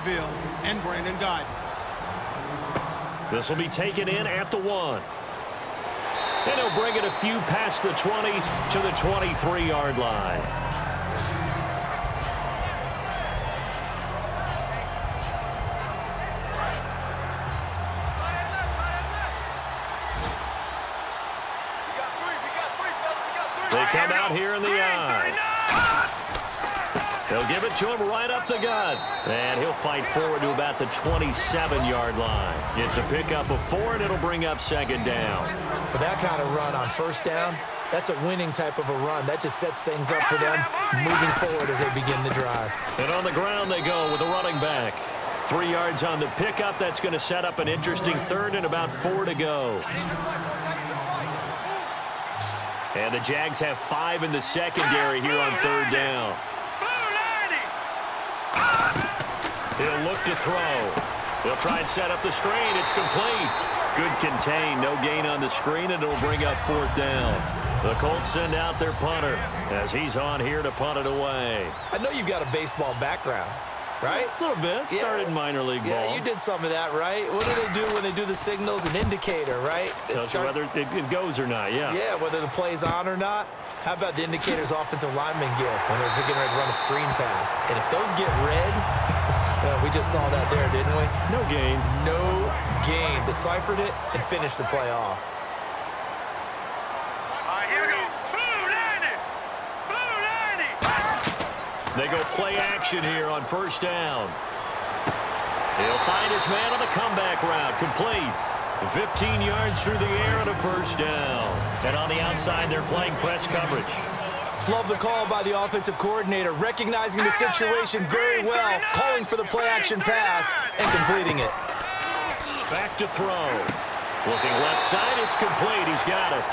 Granville and Brandon Guyton. This will be taken in at the 1. And he'll bring it a few past the 20 to the 23-yard line. They come out here in the eye. They'll give it to him right up the gut. And he'll fight forward to about the 27-yard line. It's a pickup of 4, and it'll bring up 2nd down. For that kind of run on 1st down, that's a winning type of a run. That just sets things up for them moving forward as they begin the drive. And on the ground they go with a running back. 3 yards on the pickup. That's going to set up an interesting 3rd and about 4 to go. And the Jags have 5 in the secondary here on 3rd down. He'll look to throw. He'll try and set up the screen. It's complete. Good contain. No gain on the screen, and it'll bring up 4th down. The Colts send out their punter as he's on here to punt it away. I know you've got a baseball background, right? A little bit. Started in minor league ball. Yeah, you did some of that, right? What do they do when they do the signals? An indicator, right? Tells you whether it goes or not, yeah. Yeah, whether the play's on or not. How about the indicators offensive linemen give when they're getting ready to run a screen pass? And if those get red, we just saw that there, didn't we? No gain. No gain. Deciphered it and finished the play off. All right, here we go. Blue 90. Blue 90. They go play action here on 1st down. He'll find his man on the comeback route. Complete. 15 yards through the air and a 1st down. And on the outside, they're playing press coverage. Love the call by the offensive coordinator, recognizing the situation very well, calling for the play-action pass and completing it. Back to throw. Looking left side, it's complete. He's got it.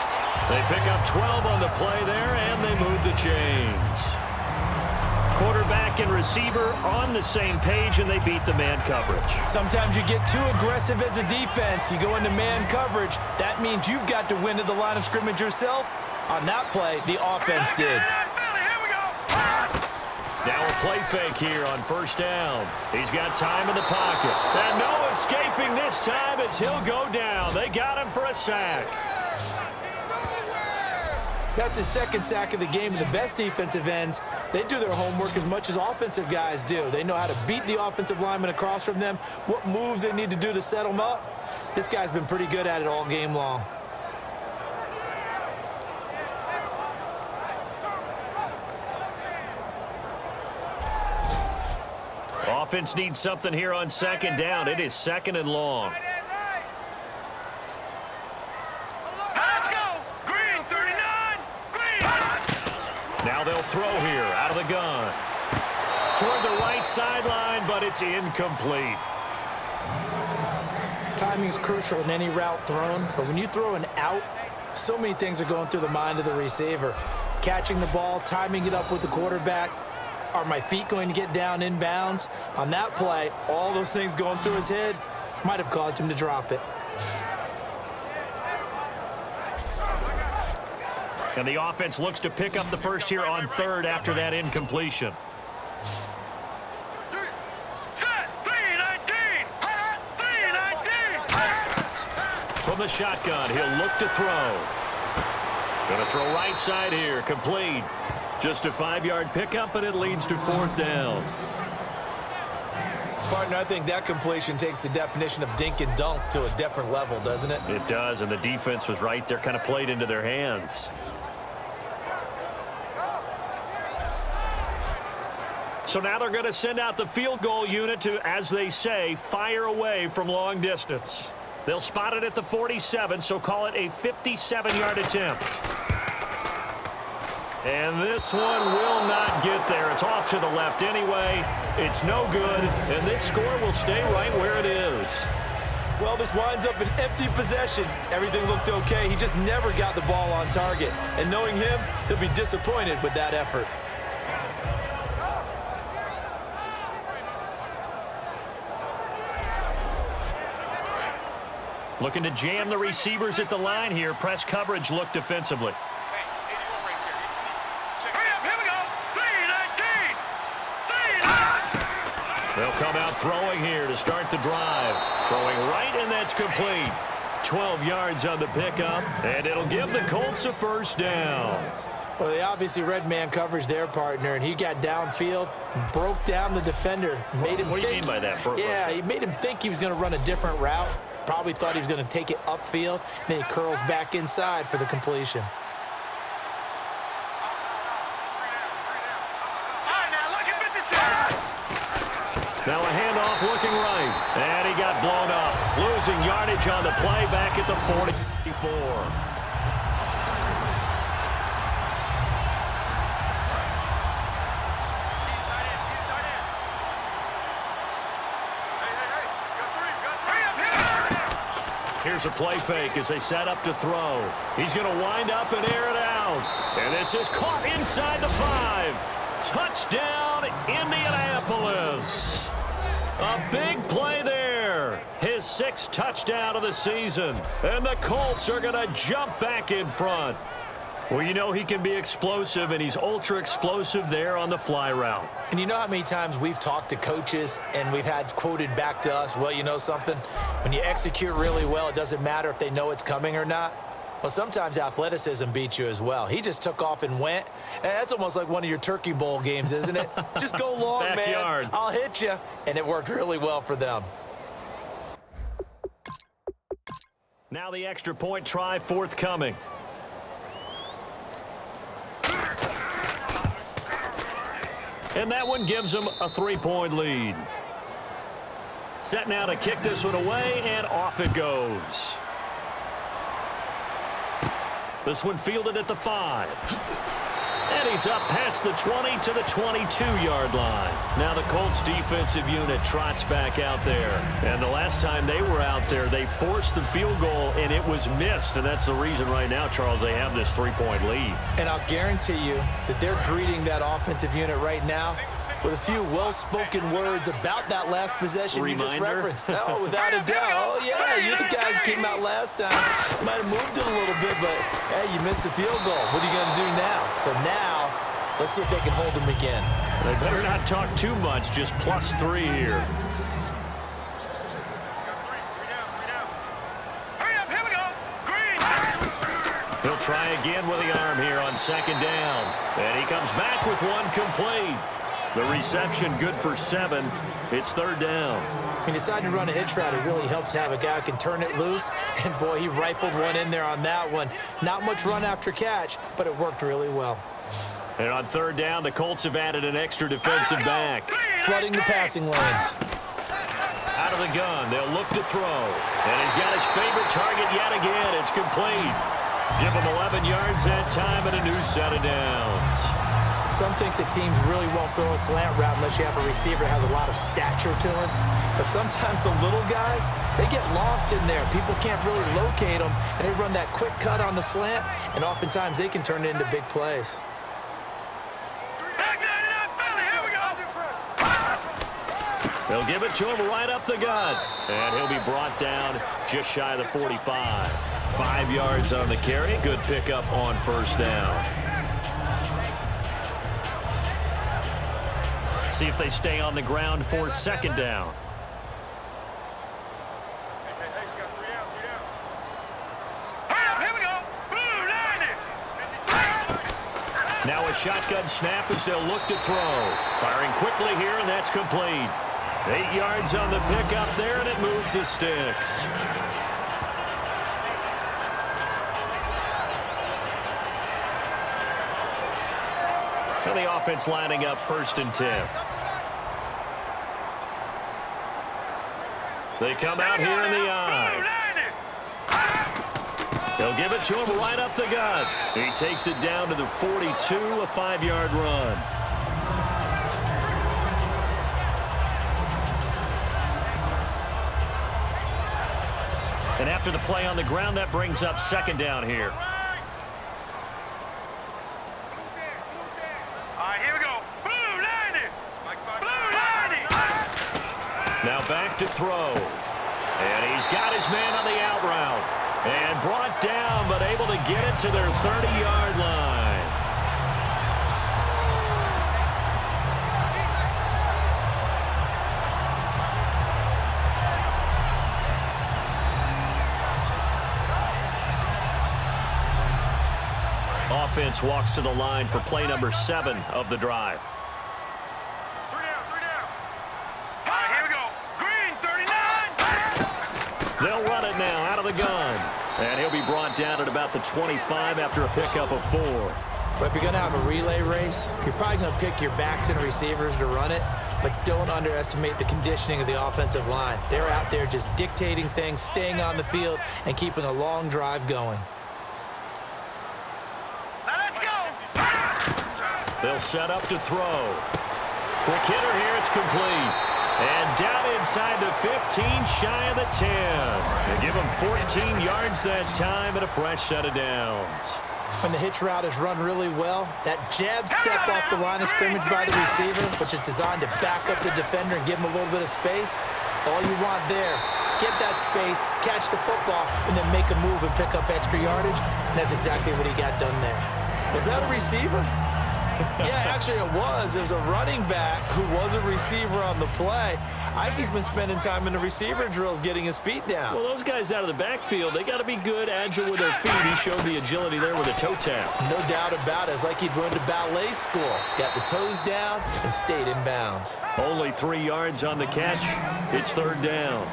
They pick up 12 on the play there, and they move the chains. Quarterback and receiver on the same page, and they beat the man coverage. Sometimes you get too aggressive as a defense. You go into man coverage. That means you've got to win at the line of scrimmage yourself. On that play, the offense did. Now a play fake here on 1st down. He's got time in the pocket. And no escaping this time as he'll go down. They got him for a sack. That's his 2nd sack of the game. The best defensive ends, they do their homework as much as offensive guys do. They know how to beat the offensive lineman across from them, what moves they need to do to set them up. This guy's been pretty good at it all game long. Offense needs something here on 2nd down. It is 2nd and long. Now they'll throw here out of the gun. Toward the right sideline, but it's incomplete. Timing's crucial in any route thrown, but when you throw an out, so many things are going through the mind of the receiver. Catching the ball, timing it up with the quarterback. Are my feet going to get down inbounds? On that play, all those things going through his head might have caused him to drop it. And the offense looks to pick up the 1st here on 3rd after that incompletion. From the shotgun, he'll look to throw. Going to throw right side here, complete. Just a 5-yard pickup, and it leads to 4th down. Partner, I think that completion takes the definition of dink and dunk to a different level, doesn't it? It does, and the defense was right there, kind of played into their hands. So now they're going to send out the field goal unit to, as they say, fire away from long distance. They'll spot it at the 47, so call it a 57-yard attempt. And this one will not get there. It's off to the left anyway. It's no good, and this score will stay right where it is. Well, this winds up an empty possession. Everything looked okay. He just never got the ball on target. And knowing him, he'll be disappointed with that effort. Looking to jam the receivers at the line here. Press coverage look defensively. They'll come out throwing here to start the drive. Throwing right, and that's complete. 12 yards on the pickup, and it'll give the Colts a first down. Well, they obviously read man coverage their partner, and he got downfield, broke down the defender, made him What do you mean by that? Yeah, he made him think he was going to run a different route. Probably thought he was going to take it upfield. Then he curls back inside for the completion. Now a handoff looking right, and he got blown up. Losing yardage on the play back at the 44. Here's a play fake as they set up to throw. He's going to wind up and air it out. And this is caught inside the 5. Touchdown, Indianapolis. A big play there. His 6th touchdown of the season. And the Colts are going to jump back in front. Well, you know he can be explosive, and he's ultra-explosive there on the fly route. And you know how many times we've talked to coaches and we've had quoted back to us, well, you know something? When you execute really well, it doesn't matter if they know it's coming or not. Well, sometimes athleticism beats you as well. He just took off and went. And that's almost like one of your Turkey Bowl games, isn't it? Just go long, Backyard. man. I'll hit you. And it worked really well for them. Now the extra point try forthcoming. And that one gives them a 3-point lead. Set now to kick this one away, and off it goes. This one fielded at the 5. And he's up past the 20 to the 22-yard line. Now the Colts defensive unit trots back out there. And the last time they were out there, they forced the field goal, and it was missed. And that's the reason right now, Charles, they have this 3-point lead. And I'll guarantee you that they're greeting that offensive unit right now with a few well-spoken words about that last possession you just referenced. Oh, without a doubt. Oh, yeah, you're the guys who came out last time. Might have moved it a little bit, but, hey, you missed the field goal. What are you going to do now? So now, let's see if they can hold them again. They better not talk too much, just +3 here. Hurry up, here we go. Green. He'll try again with the arm here on 2nd down. And he comes back with one complete. The reception good for 7. It's 3rd down. He decided to run a hitch route. It really helps to have a guy who can turn it loose. And, boy, he rifled one in there on that one. Not much run after catch, but it worked really well. And on 3rd down, the Colts have added an extra defensive back. Flooding the passing lanes. Out of the gun, they'll look to throw. And he's got his favorite target yet again. It's complete. Give him 11 yards that time and a new set of downs. Some think that teams really won't throw a slant route unless you have a receiver that has a lot of stature to him. But sometimes the little guys, they get lost in there. People can't really locate them, and they run that quick cut on the slant, and oftentimes they can turn it into big plays. They'll give it to him right up the gut. And he'll be brought down just shy of the 45. 5 yards on the carry. Good pickup on 1st down. See if they stay on the ground for 2nd down. Now a shotgun snap as they'll look to throw. Firing quickly here, and that's complete. 8 yards on the pickup there, and it moves the sticks. And the offense lining up 1st and 10. They come out here in the eye. They'll give it to him right up the gut. He takes it down to the 42, a 5-yard run. And after the play on the ground, that brings up 2nd down here. Now back to throw. And he's got his man on the out route. And brought down, but able to get it to their 30-yard line. offense walks to the line for play number 7 of the drive. 3 down, 3 down. All right, here we go. Green, 39. They'll run it now out of the gun. And he'll be brought down at about the 25 after a pickup of 4. But if you're going to have a relay race, you're probably going to pick your backs and receivers to run it, but don't underestimate the conditioning of the offensive line. They're out there just dictating things, staying on the field, and keeping a long drive going. Now let's go. They'll set up to throw. Quick hitter here, it's complete. And down inside the 15, shy of the 10. They give him 14 yards that time and a fresh set of downs. When the hitch route is run really well, that jab step off the line of scrimmage by the receiver, which is designed to back up the defender and give him a little bit of space, all you want there, get that space, catch the football, and then make a move and pick up extra yardage, and that's exactly what he got done there. Was that a receiver? Yeah, actually it was. It was a running back who was a receiver on the play. Ike's been spending time in the receiver drills getting his feet down. Well, those guys out of the backfield, they got to be good, agile with their feet. He showed the agility there with a toe tap. No doubt about it. It's like he'd run to ballet school. Got the toes down and stayed in bounds. Only 3 yards on the catch. It's 3rd down.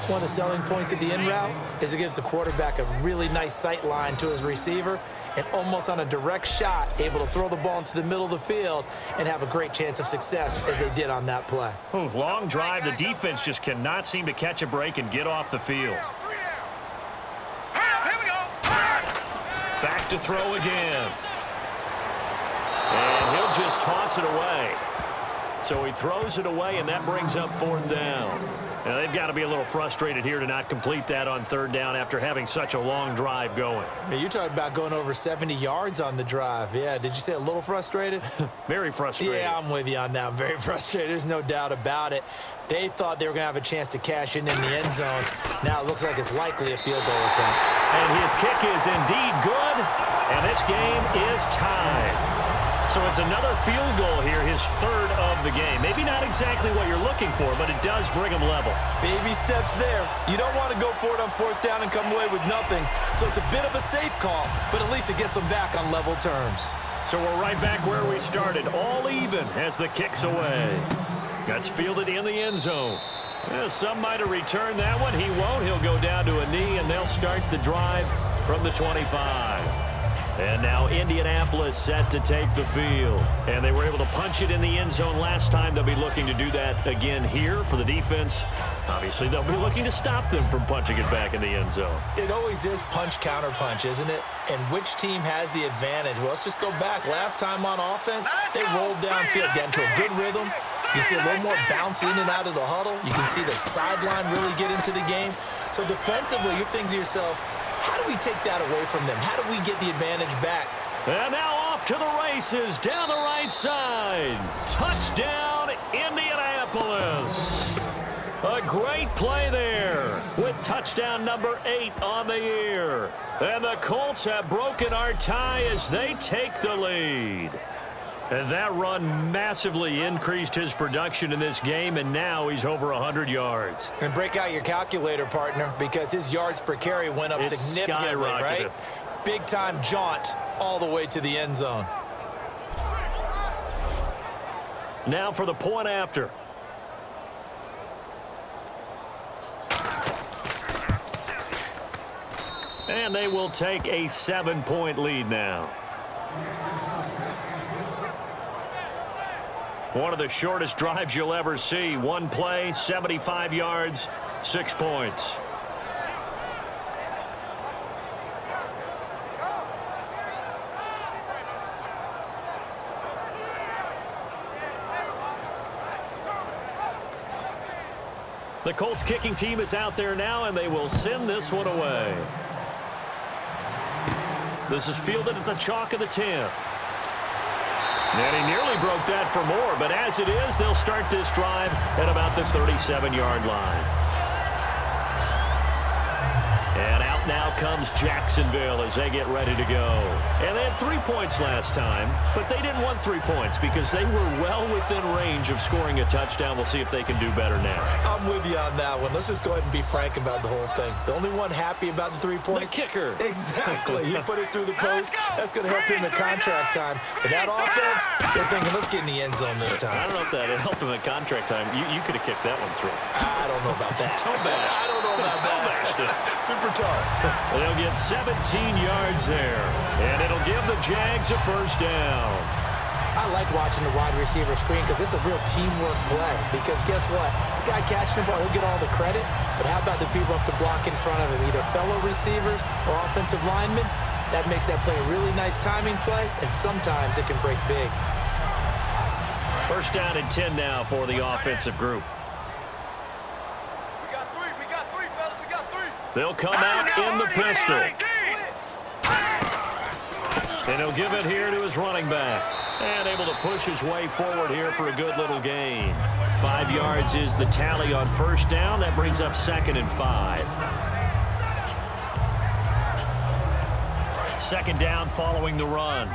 One of the selling points of the in route is it gives the quarterback a really nice sight line to his receiver and almost on a direct shot able to throw the ball into the middle of the field and have a great chance of success as they did on that play. Ooh, long drive. The defense just cannot seem to catch a break and get off the field. Here we go. Back to throw again. And he'll just toss it away. So he throws it away, and that brings up 4th down. Now, they've got to be a little frustrated here to not complete that on 3rd down after having such a long drive going. Yeah, you're talking about going over 70 yards on the drive. Yeah, did you say a little frustrated? Very frustrated. Yeah, I'm with you on that. Very frustrated. There's no doubt about it. They thought they were going to have a chance to cash in the end zone. Now it looks like it's likely a field goal attempt. And his kick is indeed good, and this game is tied. So it's another field goal here, his 3rd of the game. Maybe not exactly what you're looking for, but it does bring him level. Baby steps there. You don't want to go for it on 4th down and come away with nothing. So it's a bit of a safe call, but at least it gets them back on level terms. So we're right back where we started, all even as the kick's away. That's fielded in the end zone. Yeah, some might have returned that one. He won't. He'll go down to a knee, and they'll start the drive from the 25. And now Indianapolis set to take the field. And they were able to punch it in the end zone last time. They'll be looking to do that again here for the defense. Obviously, they'll be looking to stop them from punching it back in the end zone. It always is punch-counter-punch, isn't it? And which team has the advantage? Well, let's just go back. Last time on offense, they rolled downfield, got into a good rhythm. You can see a little more bounce in and out of the huddle. You can see the sideline really get into the game. So defensively, you're thinking to yourself, how do we take that away from them? How do we get the advantage back? And now off to the races down the right side. Touchdown, Indianapolis. A great play there with touchdown number 8 on the year. And the Colts have broken our tie as they take the lead. And that run massively increased his production in this game, and now he's over 100 yards. And break out your calculator, partner, because his yards per carry went up significantly, right? Big-time jaunt all the way to the end zone. Now for the point after. And they will take a 7-point lead now. One of the shortest drives you'll ever see. One play, 75 yards, 6 points. The Colts kicking team is out there now, and they will send this one away. This is fielded at the chalk of the 10. And he nearly broke that for more, but as it is, they'll start this drive at about the 37-yard line. And out Out now comes Jacksonville as they get ready to go. And they had 3 points last time, but they didn't want 3 points because they were well within range of scoring a touchdown. We'll see if they can do better now. I'm with you on that one. Let's just go ahead and be frank about the whole thing. The only one happy about the 3-point? The kicker. Exactly. He put it through the post. That's going to help him in contract time. But that offense, they're thinking, let's get in the end zone this time. I don't know if that helped him at contract time. You could have kicked that one through. I don't know about that. I don't know about that. Super tough. They'll get 17 yards there, and it'll give the Jags a first down. I like watching the wide receiver screen because it's a real teamwork play. Because guess what? The guy catching the ball, he'll get all the credit. But how about the people up to block in front of him, either fellow receivers or offensive linemen? That makes that play a really nice timing play, and sometimes it can break big. First down and 10 now for the offensive group. We got three, fellas. We got three. They'll come out in the pistol. And he'll give it here to his running back. And able to push his way forward here for a good little gain. 5 yards is the tally on first down. That brings up 2nd and 5. Second down following the run.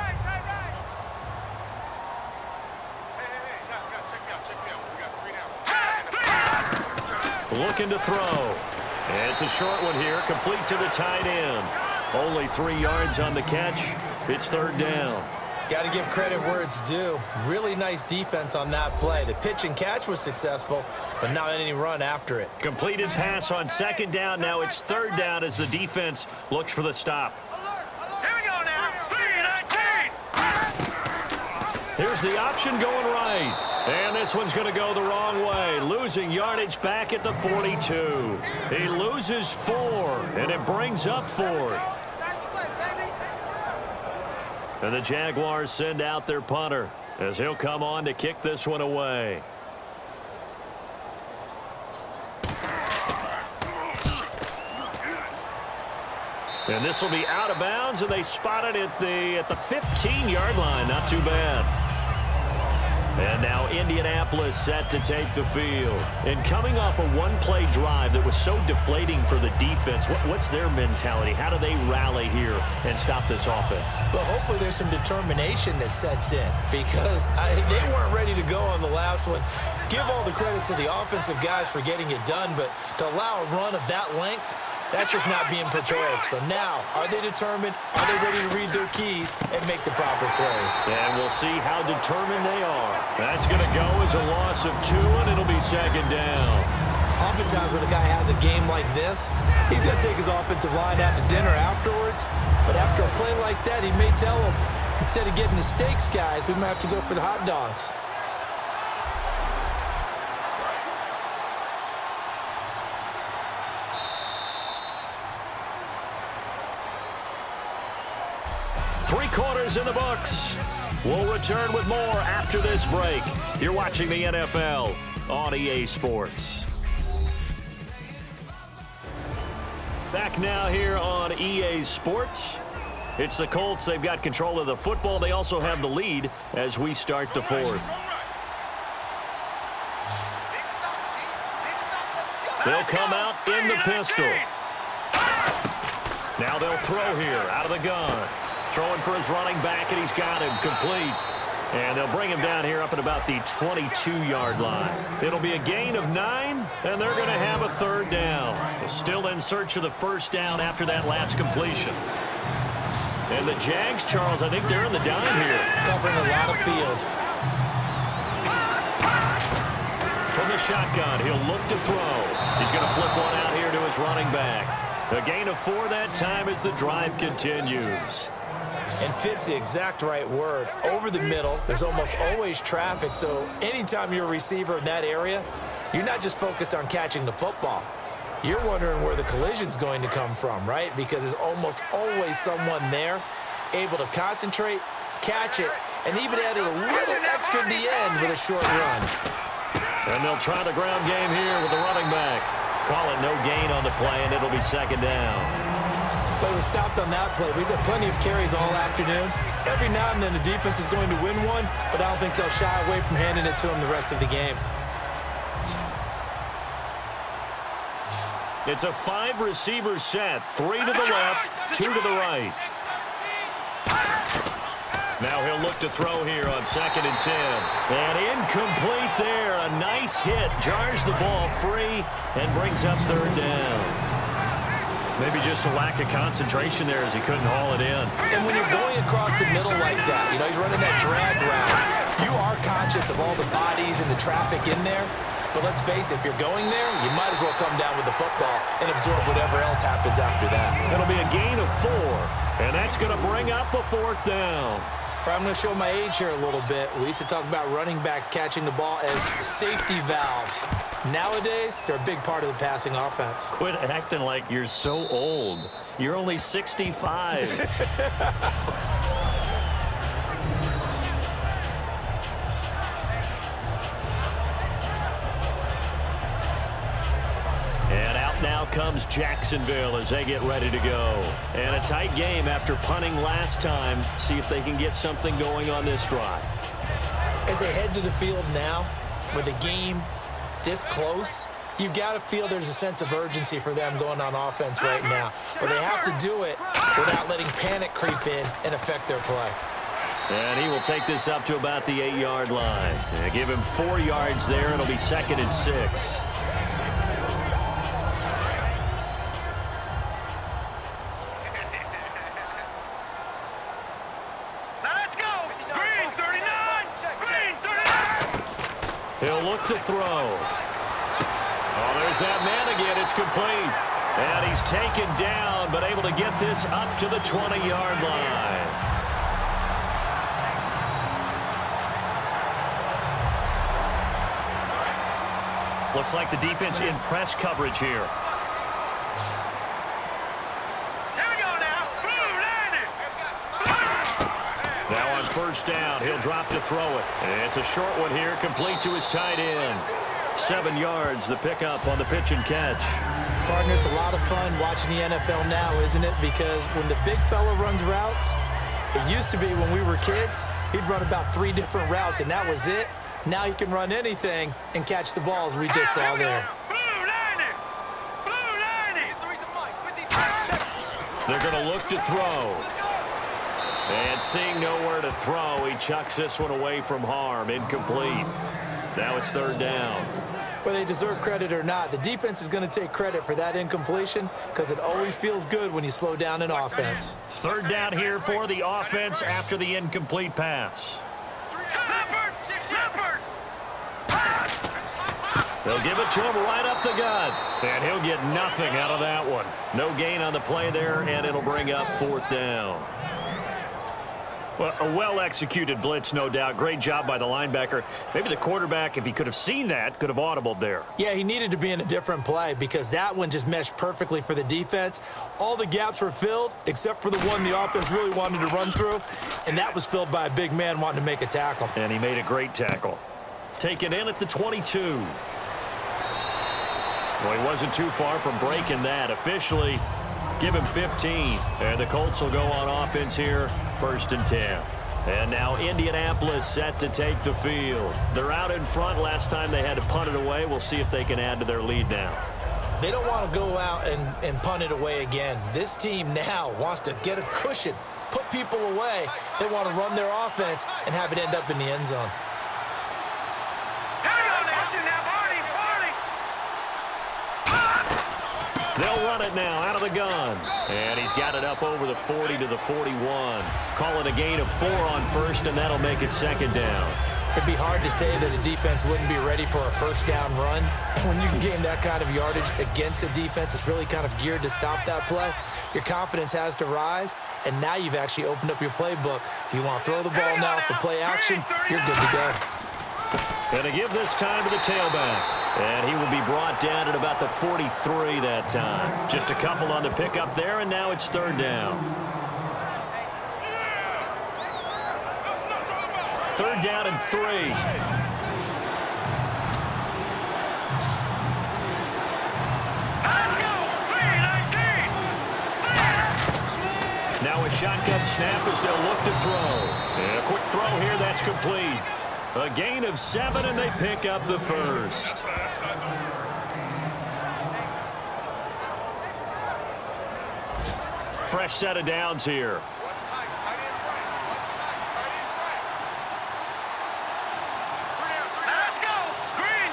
Looking to throw. And it's a short one here, complete to the tight end. Only 3 yards on the catch. It's third down. Got to give credit where it's due. Really nice defense on that play. The pitch and catch was successful, but not any run after it. Completed pass on second down. Now it's third down as the defense looks for the stop. Here we go now. 3-19. Here's the option going right. And this one's going to go the wrong way. Losing yardage back at the 42. He loses 4, and it brings up 4th. And the Jaguars send out their punter as he'll come on to kick this one away. And this will be out of bounds, and they spot it at the 15-yard line. Not too bad. And now Indianapolis set to take the field. And coming off a one-play drive that was so deflating for the defense, what's their mentality? How do they rally here and stop this offense? Well, hopefully there's some determination that sets in because they weren't ready to go on the last one. Give all the credit to the offensive guys for getting it done, but to allow a run of that length, that's just not being prepared. So now, are they determined? Are they ready to read their keys and make the proper plays? And we'll see how determined they are. That's going to go as a loss of 2, and it'll be second down. Oftentimes when a guy has a game like this, he's going to take his offensive line out to dinner afterwards. But after a play like that, he may tell them, instead of getting the steaks, guys, we might have to go for the hot dogs. Three quarters in the books. We'll return with more after this break. You're watching the NFL on EA Sports. Back now here on EA Sports. It's the Colts. They've got control of the football. They also have the lead as we start the fourth. They'll come out in the pistol. Now they'll throw here out of the gun. Throwing for his running back, and he's got him complete. And they'll bring him down here up at about the 22-yard line. It'll be a gain of 9, and they're going to have a third down. Still in search of the first down after that last completion. And the Jags, Charles, I think they're in the dime here. Covering a lot of field. From the shotgun, he'll look to throw. He's going to flip one out here to his running back. A gain of 4 that time as the drive continues. And fit's the exact right word. Over the middle, there's almost always traffic, so anytime you're a receiver in that area, you're not just focused on catching the football. You're wondering where the collision's going to come from, right? Because there's almost always someone there able to concentrate, catch it, and even add a little extra at the end with a short run. And they'll try the ground game here with the running back. Call it no gain on the play, and it'll be second down. But he was stopped on that play. He's had plenty of carries all afternoon. Every now and then the defense is going to win one, but I don't think they'll shy away from handing it to him the rest of the game. It's a 5-receiver set. 3 to the left, 2 to the right. Now he'll look to throw here on 2nd and 10. And incomplete there. A nice hit. Jars the ball free and brings up 3rd down. Maybe just a lack of concentration there as he couldn't haul it in. And when you're going across the middle like that, you know, he's running that drag route, you are conscious of all the bodies and the traffic in there. But let's face it, if you're going there, you might as well come down with the football and absorb whatever else happens after that. It'll be a gain of 4, and that's going to bring up a 4th down. I'm going to show my age here a little bit. We used to talk about running backs catching the ball as safety valves. Nowadays, they're a big part of the passing offense. Quit acting like you're so old. You're only 65. And out now comes Jacksonville as they get ready to go. And a tight game after punting last time. See if they can get something going on this drive. As they head to the field now, with the game this close, you've got to feel there's a sense of urgency for them going on offense right now. But they have to do it without letting panic creep in and affect their play. And he will take this up to about the 8-yard line. And give him 4 yards there. It'll be 2nd and 6. He'll look to throw. Oh, there's that man again. It's complete. And he's taken down, but able to get this up to the 20-yard line. Looks like the defense in press coverage here. Now on 1st down, he'll drop to throw it. And it's a short one here, complete to his tight end. 7 yards, the pickup on the pitch and catch. Partner, it's a lot of fun watching the NFL now, isn't it? Because when the big fella runs routes, it used to be when we were kids, he'd run about 3 different routes, and that was it. Now he can run anything and catch the balls we just saw there. They're going to look to throw. And seeing nowhere to throw, he chucks this one away from harm. Incomplete. Now it's 3rd down. Whether they deserve credit or not, the defense is going to take credit for that incompletion because it always feels good when you slow down an offense. 3rd down here for the offense after the incomplete pass. They'll give it to him right up the gut. And he'll get nothing out of that one. No gain on the play there, and it'll bring up 4th down. Well, a well-executed blitz, no doubt. Great job by the linebacker. Maybe the quarterback, if he could have seen that, could have audibled there. Yeah, he needed to be in a different play because that one just meshed perfectly for the defense. All the gaps were filled except for the one the offense really wanted to run through, and that was filled by a big man wanting to make a tackle. And he made a great tackle. Taken in at the 22. Well, he wasn't too far from breaking that. Officially, give him 15. And the Colts will go on offense here, 1st and 10. And now Indianapolis set to take the field. They're out in front. Last time they had to punt it away. We'll see if they can add to their lead now. They don't want to go out and punt it away again. This team now wants to get a cushion, put people away. They want to run their offense and have it end up in the end zone. They'll run it now out of the gun. And he's got it up over the 40 to the 41. Call it a gain of 4 on 1st, and that'll make it 2nd down. It'd be hard to say that a defense wouldn't be ready for a 1st down run. When you can gain that kind of yardage against a defense that's really kind of geared to stop that play, your confidence has to rise, and now you've actually opened up your playbook. If you want to throw the ball now for play action, you're good to go. Going to give this time to the tailback. And he will be brought down at about the 43 that time. Just a couple on the pickup there, and now it's 3rd down. 3rd down and 3. Now a shotgun snap as they'll look to throw. And a quick throw here, that's complete. A gain of 7, and they pick up the 1st. Fresh set of downs here. Let's go. Green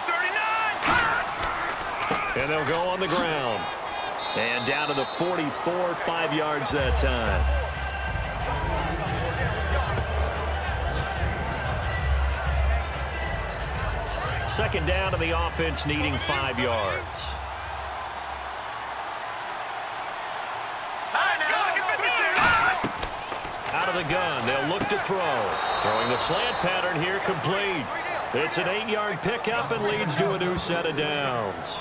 39. And they'll go on the ground. And down to the 44, 5 yards that time. Second down to the offense, needing 5 yards. Out of the gun, they'll look to throw. Throwing the slant pattern here, complete. It's an 8-yard pickup and leads to a new set of downs.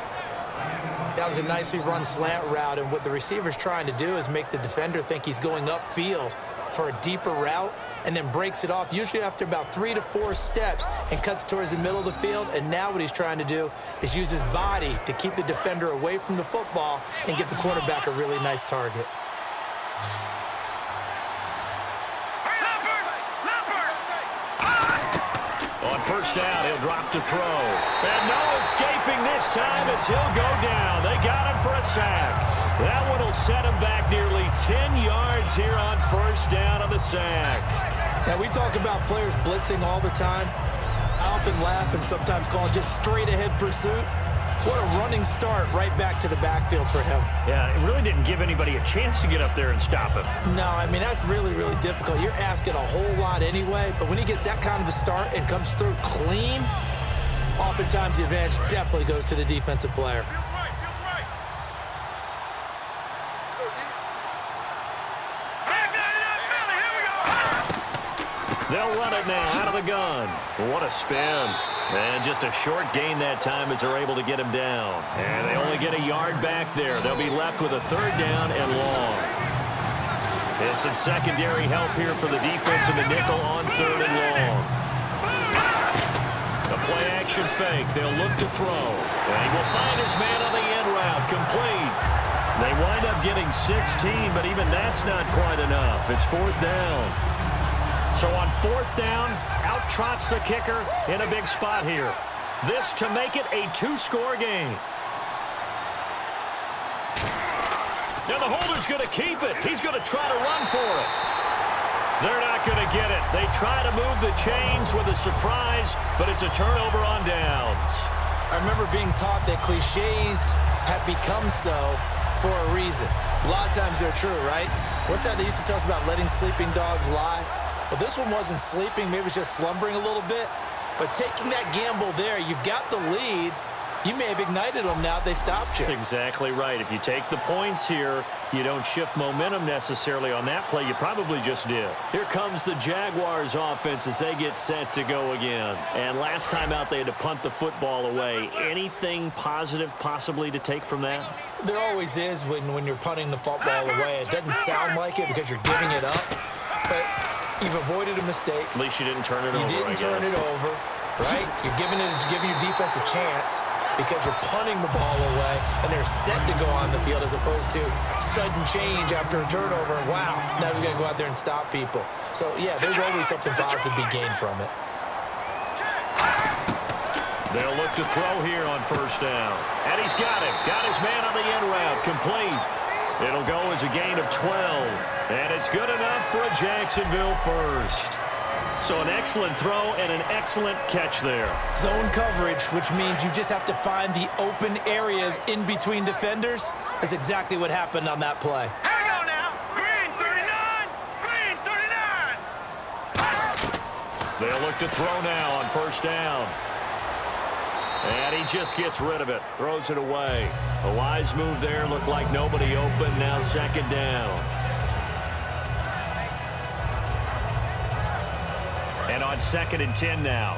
That was a nicely run slant route, and what the receiver's trying to do is make the defender think he's going upfield for a deeper route, and then breaks it off, usually after about 3 to 4 steps, and cuts towards the middle of the field. And now what he's trying to do is use his body to keep the defender away from the football and give the quarterback a really nice target. On first down, he'll drop to throw. And no escaping this time as he'll go down. They got him for a sack. That one will set him back nearly 10 yards here on first down on the sack. Now, we talk about players blitzing all the time. I often laugh and sometimes call it just straight-ahead pursuit. What a running start right back to the backfield for him. Yeah, it really didn't give anybody a chance to get up there and stop him. No, I mean, that's really, really difficult. You're asking a whole lot anyway, but when he gets that kind of a start and comes through clean, oftentimes the advantage definitely goes to the defensive player. They'll run it now out of the gun. What a spin. And just a short gain that time as they're able to get him down. And they only get a yard back there. They'll be left with a third down and long. There's some secondary help here for the defense in the nickel on third and long. A play-action fake. They'll look to throw. And he will find his man on the end route. Complete. They wind up getting 16, but even that's not quite enough. It's fourth down. So on fourth down, out trots the kicker in a big spot here. This to make it a 2-score game. Now the holder's going to keep it. He's going to try to run for it. They're not going to get it. They try to move the chains with a surprise, but it's a turnover on downs. I remember being taught that cliches have become so for a reason. A lot of times they're true, right? What's that they used to tell us about letting sleeping dogs lie? Well, this one wasn't sleeping. Maybe it was just slumbering a little bit. But taking that gamble there, you've got the lead. You may have ignited them now if they stopped you. That's exactly right. If you take the points here, you don't shift momentum necessarily on that play. You probably just did. Here comes the Jaguars offense as they get set to go again. And last time out, they had to punt the football away. Anything positive possibly to take from that? There always is when you're punting the football away. It doesn't sound like it because you're giving it up. But you've avoided a mistake. At least you didn't turn it over. You didn't turn it over, right? You're giving your defense a chance because you're punting the ball away, and they're set to go on the field as opposed to sudden change after a turnover. Wow, now we've got to go out there and stop people. So, yeah, there's always something positive to be gained from it. They'll look to throw here on first down. And he's got it. Got his man on the end route. Complete. It'll go as a gain of 12. And it's good enough for a Jacksonville first. So an excellent throw and an excellent catch there. Zone coverage, which means you just have to find the open areas in between defenders. That's exactly what happened on that play. Hang on now. Green 39. Green 39. They'll look to throw now on first down. And he just gets rid of it. Throws it away. A wise move there. Looked like nobody open. Now second down. And on 2nd and 10 now.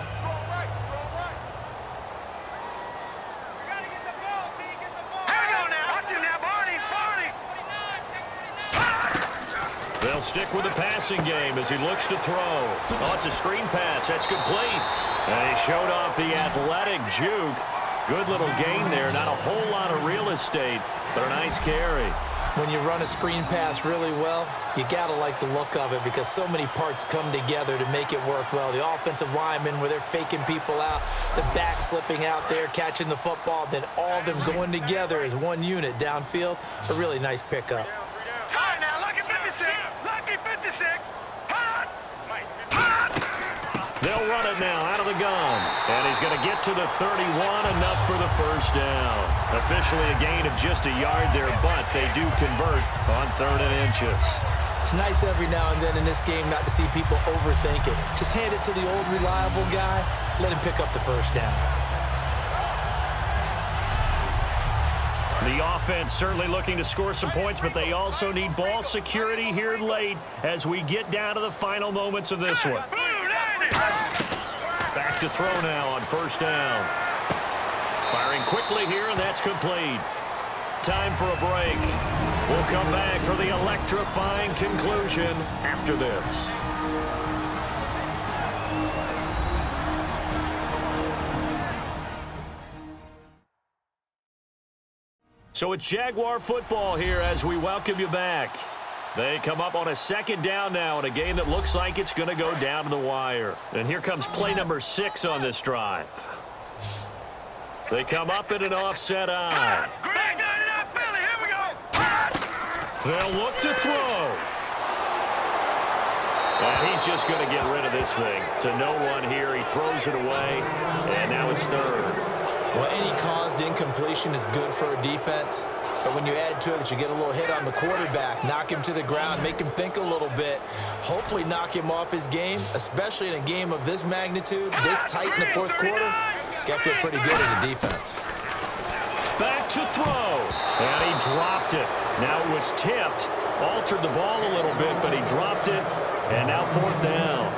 Hang on now. Watch him now, Barney. Barney. They'll stick with the passing game as he looks to throw. Oh, it's a screen pass. That's complete. And he showed off the athletic juke. Good little gain there. Not a whole lot of real estate, but a nice carry. When you run a screen pass really well, you got to like the look of it because so many parts come together to make it work well. The offensive linemen, where they're faking people out, the back slipping out there, catching the football, then all of them going together as one unit downfield. A really nice pickup. All right, now look 6. Hot. Hot. They'll run it now out of the gun. And he's going to get to the 31, enough for the first down. Officially a gain of just a yard there, but they do convert on 3rd and inches. It's nice every now and then in this game not to see people overthink it. Just hand it to the old reliable guy. Let him pick up the first down. The offense certainly looking to score some points, but they also need ball security here late as we get down to the final moments of this one. Back to throw now on 1st down. Firing quickly here, and that's complete. Time for a break. We'll come back for the electrifying conclusion after this. So it's Jaguar football here as we welcome you back. They come up on a 2nd down now in a game that looks like it's going to go down to the wire. And here comes play number 6 on this drive. They come up in an offset eye. They'll look to throw. And he's just going to get rid of this thing. To no one here. He throws it away. And now it's 3rd. Well, any caused incompletion is good for a defense. But when you add to it that you get a little hit on the quarterback, knock him to the ground, make him think a little bit, hopefully knock him off his game, especially in a game of this magnitude, this tight in the 4th quarter, got to feel pretty good as a defense. Back to throw. And he dropped it. Now it was tipped. Altered the ball a little bit, but he dropped it. And now 4th down.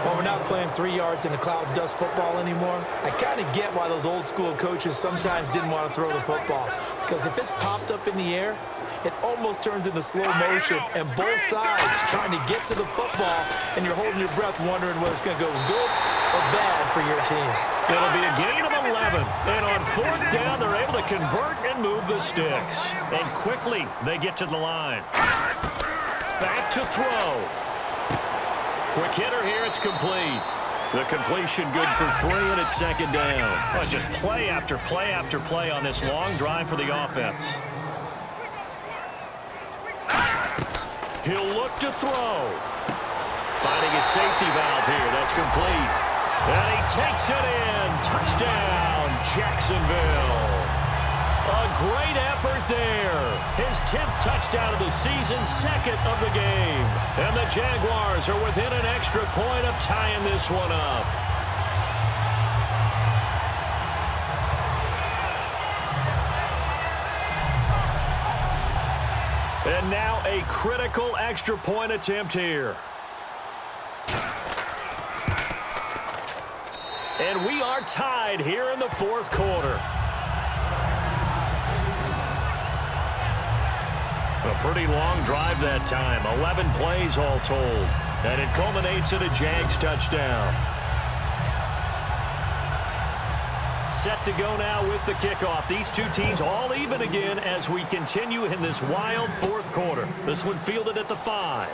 Well, we're not playing 3 yards in a cloud of dust football anymore. I kind of get why those old school coaches sometimes didn't want to throw the football. Because if it's popped up in the air, it almost turns into slow motion. And both sides trying to get to the football, and you're holding your breath wondering whether it's going to go good or bad for your team. It'll be a gain of 11. And on 4th down, they're able to convert and move the sticks. And quickly, they get to the line. Back to throw. Quick hitter here, it's complete. The completion good for 3, and it's 2nd down. Well, just play after play after play on this long drive for the offense. He'll look to throw. Finding his safety valve here, that's complete. And he takes it in. Touchdown, Jacksonville. A great effort there. His 10th touchdown of the season, 2nd of the game. And the Jaguars are within an extra point of tying this one up. And now a critical extra point attempt here. And we are tied here in the 4th quarter. A pretty long drive that time, 11 plays all told. And it culminates in a Jags touchdown. Set to go now with the kickoff. These two teams all even again as we continue in this wild 4th quarter. This one fielded at the 5.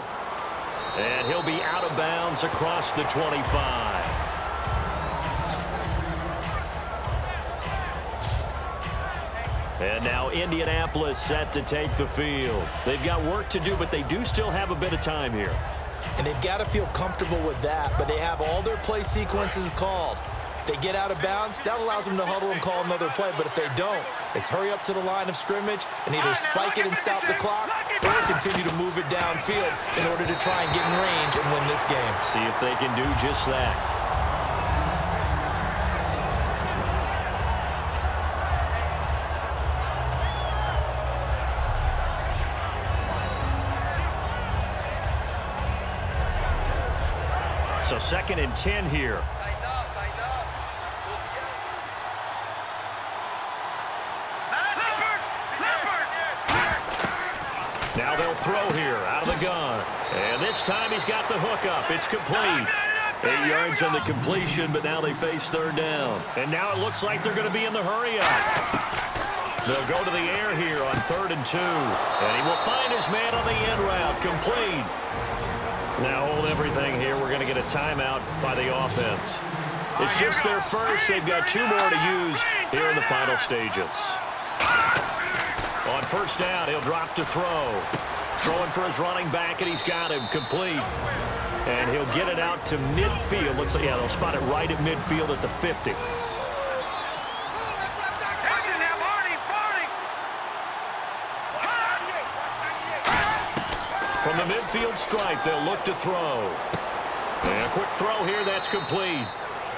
And he'll be out of bounds across the 25. And now Indianapolis set to take the field. They've got work to do, but they do still have a bit of time here. And they've got to feel comfortable with that, but they have all their play sequences called. If they get out of bounds, that allows them to huddle and call another play. But if they don't, it's hurry up to the line of scrimmage and either spike it and stop the clock or continue to move it downfield in order to try and get in range and win this game. See if they can do just that. So 2nd and 10 here. Now they'll throw here out of the gun. And this time he's got the hook up. It's complete. 8 yards on the completion, but now they face 3rd down. And now it looks like they're going to be in the hurry up. They'll go to the air here on 3rd and 2. And he will find his man on the end route. Complete. Now hold everything here. We're going to get a timeout by the offense. It's just their first. They've got 2 more to use here in the final stages. On first down, he'll drop to throw. Throwing for his running back, and he's got him complete. And he'll get it out to midfield. Looks like, yeah, they'll spot it right at midfield at the 50. From the midfield stripe, they'll look to throw. And a quick throw here, that's complete.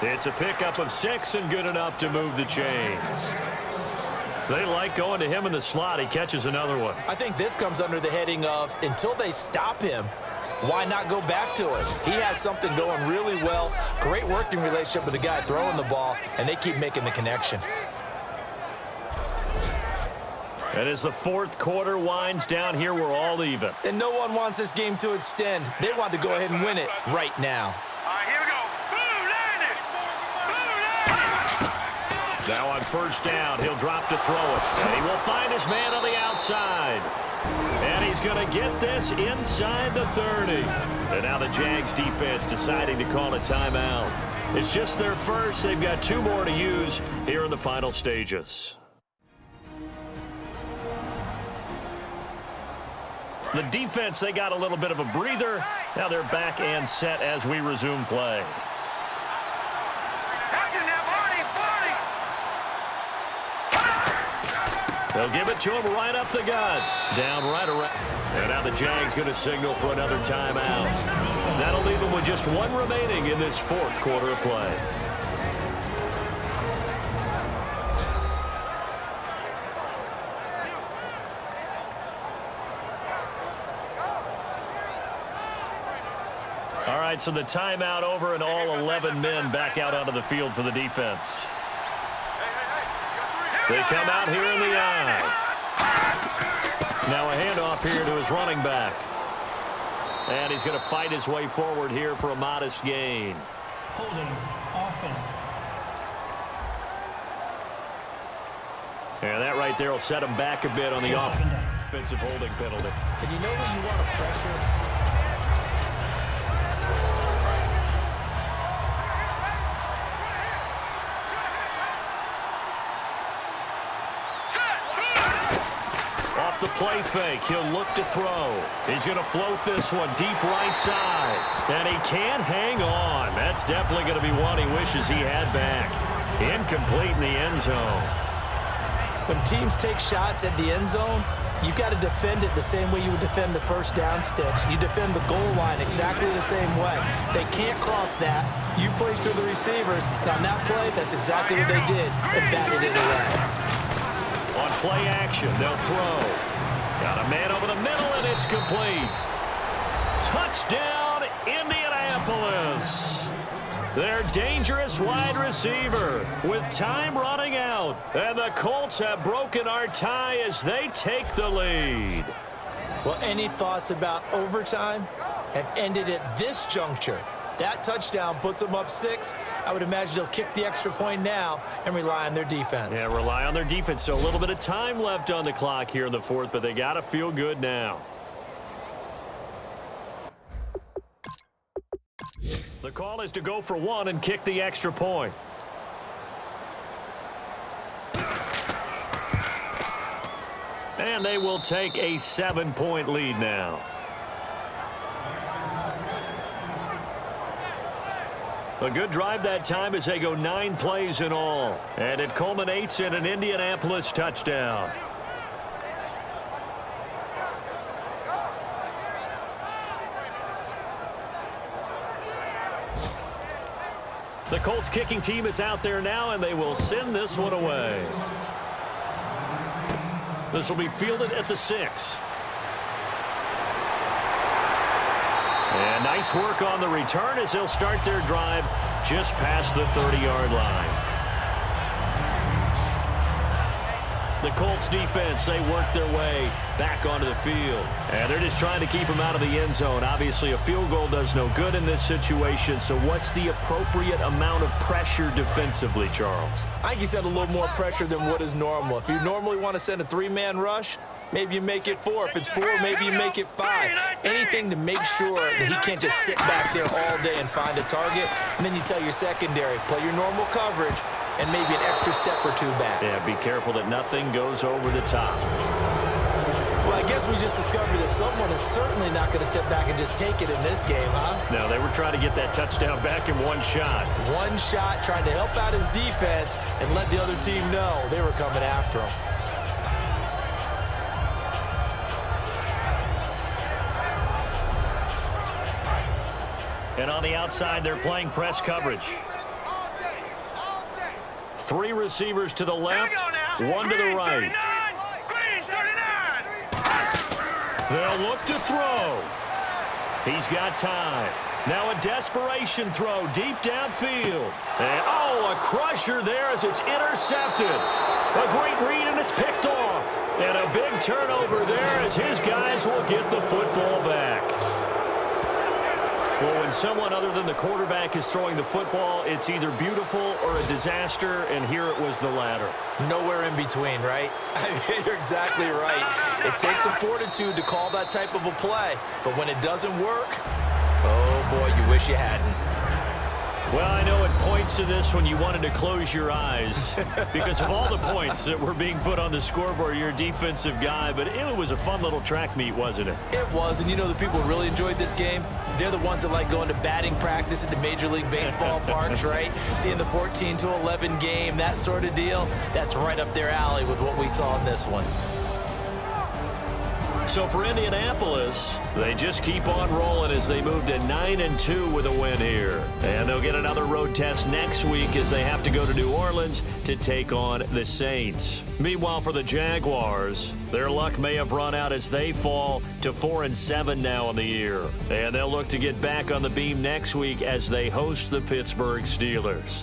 It's a pickup of 6 and good enough to move the chains. They like going to him in the slot. He catches another one. I think this comes under the heading of until they stop him, why not go back to it? He has something going really well. Great working relationship with the guy throwing the ball, and they keep making the connection. And as the fourth quarter winds down here, we're all even. And no one wants this game to extend. They want to go ahead and win it right now. All right, here we go. Blue line it. Blue line it. Now on first down, he'll drop to throw it. And he will find his man on the outside. And he's going to get this inside the 30. And now the Jags defense deciding to call a timeout. It's just their first. They've got 2 more to use here in the final stages. The defense, they got a little bit of a breather. Now they're back and set as we resume play. They'll give it to him right up the gut. Down right around. And now the Jags going to signal for another timeout. That'll leave them with just 1 remaining in this fourth quarter of play. All right, so the timeout over and all 11 men back out onto the field for the defense. They come out here in the eye. Now a handoff here to his running back. And he's going to fight his way forward here for a modest gain. Holding offense. And that right there will set him back a bit on the offensive holding penalty. And you know who you want to pressure? Off the play fake, he'll look to throw. He's going to float this one deep right side. And he can't hang on. That's definitely going to be one he wishes he had back. Incomplete in the end zone. When teams take shots at the end zone, you got to defend it the same way you would defend the first down sticks. You defend the goal line exactly the same way. They can't cross that. You play through the receivers. And on that play, that's exactly what they did and batted it away. On play action, they'll throw. Got a man over the middle, and it's complete. Touchdown, Indianapolis. Their dangerous wide receiver with time running out. And the Colts have broken our tie as they take the lead. Well, any thoughts about overtime have ended at this juncture. That touchdown puts them up 6. I would imagine they'll kick the extra point now and rely on their defense. Yeah, rely on their defense. So a little bit of time left on the clock here in the fourth, but they got to feel good now. The call is to go for 1 and kick the extra point. And they will take a 7-point lead now. A good drive that time as they go 9 plays in all. And it culminates in an Indianapolis touchdown. The Colts kicking team is out there now, and they will send this one away. This will be fielded at the 6. And nice work on the return as they'll start their drive just past the 30-yard line. The Colts defense, they work their way back onto the field. And they're just trying to keep them out of the end zone. Obviously, a field goal does no good in this situation. So what's the appropriate amount of pressure defensively, Charles? I think he said a little more pressure than what is normal. If you normally want to send a 3-man rush, maybe you make it 4. If it's 4, maybe you make it 5. Anything to make sure that he can't just sit back there all day and find a target. And then you tell your secondary, play your normal coverage, and maybe an extra step or two back. Yeah, be careful that nothing goes over the top. Well, I guess we just discovered that someone is certainly not going to sit back and just take it in this game, huh? No, they were trying to get that touchdown back in one shot. One shot, trying to help out his defense and let the other team know they were coming after him. And on the outside, they're playing press coverage. 3 receivers to the left, 1 to the right. They'll look to throw. He's got time. Now a desperation throw deep downfield. And, oh, a crusher there as it's intercepted. A great read, and it's picked off. And a big turnover there as his guys will get the football back. Well, when someone other than the quarterback is throwing the football, it's either beautiful or a disaster, and here it was the latter. Nowhere in between, right? I mean, you're exactly right. It takes some fortitude to call that type of a play, but when it doesn't work, oh boy, you wish you hadn't. Well, I know at points in this when you wanted to close your eyes because of all the points that were being put on the scoreboard. You're a defensive guy, but it was a fun little track meet, wasn't it? It was, and you know the people who really enjoyed this game? They're the ones that like going to batting practice at the Major League Baseball parks, right? Seeing the 14-11 game, that sort of deal, that's right up their alley with what we saw in this one. So for Indianapolis, they just keep on rolling as they move to 9-2 with a win here. And they'll get another road test next week as they have to go to New Orleans to take on the Saints. Meanwhile, for the Jaguars, their luck may have run out as they fall to 4-7 now in the year. And they'll look to get back on the beam next week as they host the Pittsburgh Steelers.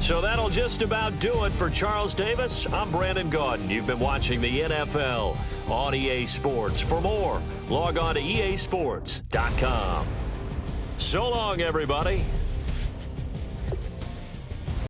So that'll just about do it for Charles Davis. I'm Brandon Gaudin. You've been watching the NFL on EA Sports. For more, log on to easports.com. So long, everybody.